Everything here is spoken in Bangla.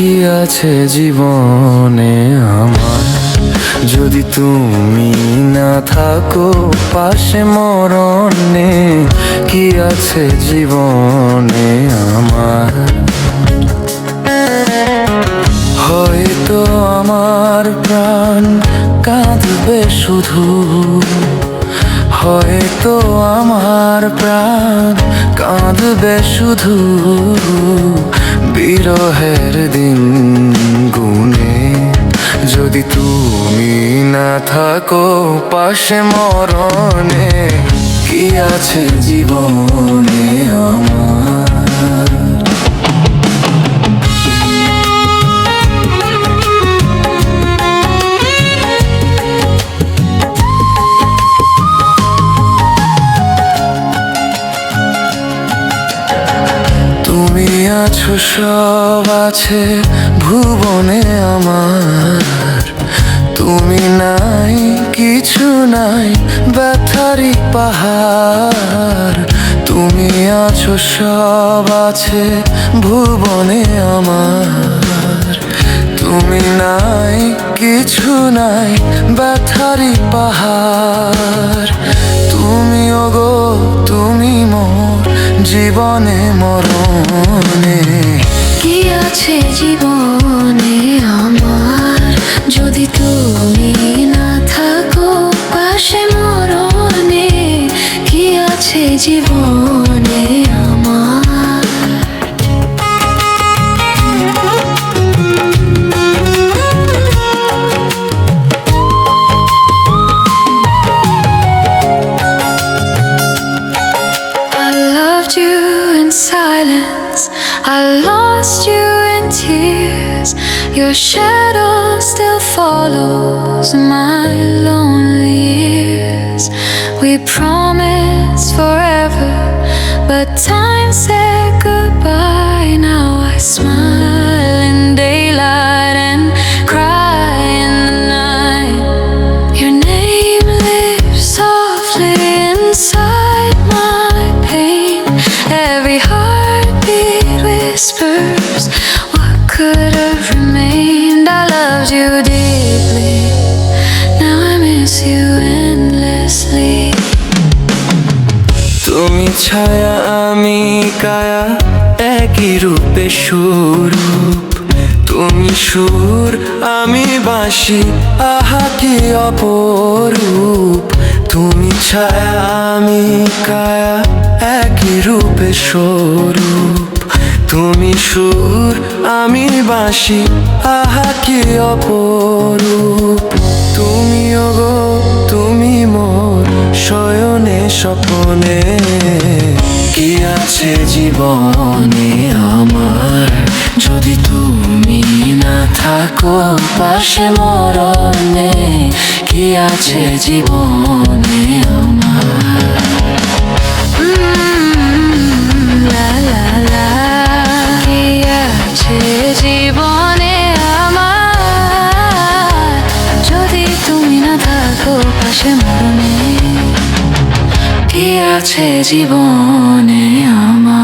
কি আছে জীবনে আমার, যদি তুমি না থাকো পাশে মরণে? কি আছে জীবনে আমার? হয়তো আমার প্রাণ কাঁদবে শুধু, হয়তো আমার প্রাণ কাঁদবে শুধু, বিরহের দিন গুনে। যদি তুমি না থাকো পাশে মরণে, কি আছে জীবনে আমার? তুমি আছো, সব আছে ভুবনে আমার, তুমি নাই কিছু নাই, ব্যথারি পাহাড়। তুমি আছো, সব আছে ভুবনে আমার, তুমি নাই কিছু নাই, ব্যথারি পাহাড়। তুমি ওগো তুমি মোর জীবনে মরণে। কি আছে জীবনে আমার, যদি তুমি না থাকো পাশে মরণে? কি আছে জীবনে আমার? I loved you in silence, I lost you in tears. Your shadow still follows my lonely years. We promised forever, but time said goodbye. Now I smile in daylight and cry in the night. Your name lives softly inside my pain. Every heartbeat whispers, what could have remained? I loved you deeply, now I miss you endlessly. তুমি ছায়া আমি কায়া, একই রূপে সুরূপ। তুমি সুর আমি বাঁশি, আহা কি অপরূপ। তুমি ছায়া আমি কায়া, একই রূপে স্বরূপ। তুমি সুর আমি বাঁশি, আহা কি অপরূপ। তুমি ওগো তুমি মোর শয়নে স্বপনে। কি আছে জীবনে আমার, যদি তুমি না থাকো পাশে মরণে? কি আছে জীবনে আমার? La la la, কি আছে জীবনে আমার, যদি তুমি না থাকো পাশে মরণে? কি আছে জীবনে আমার?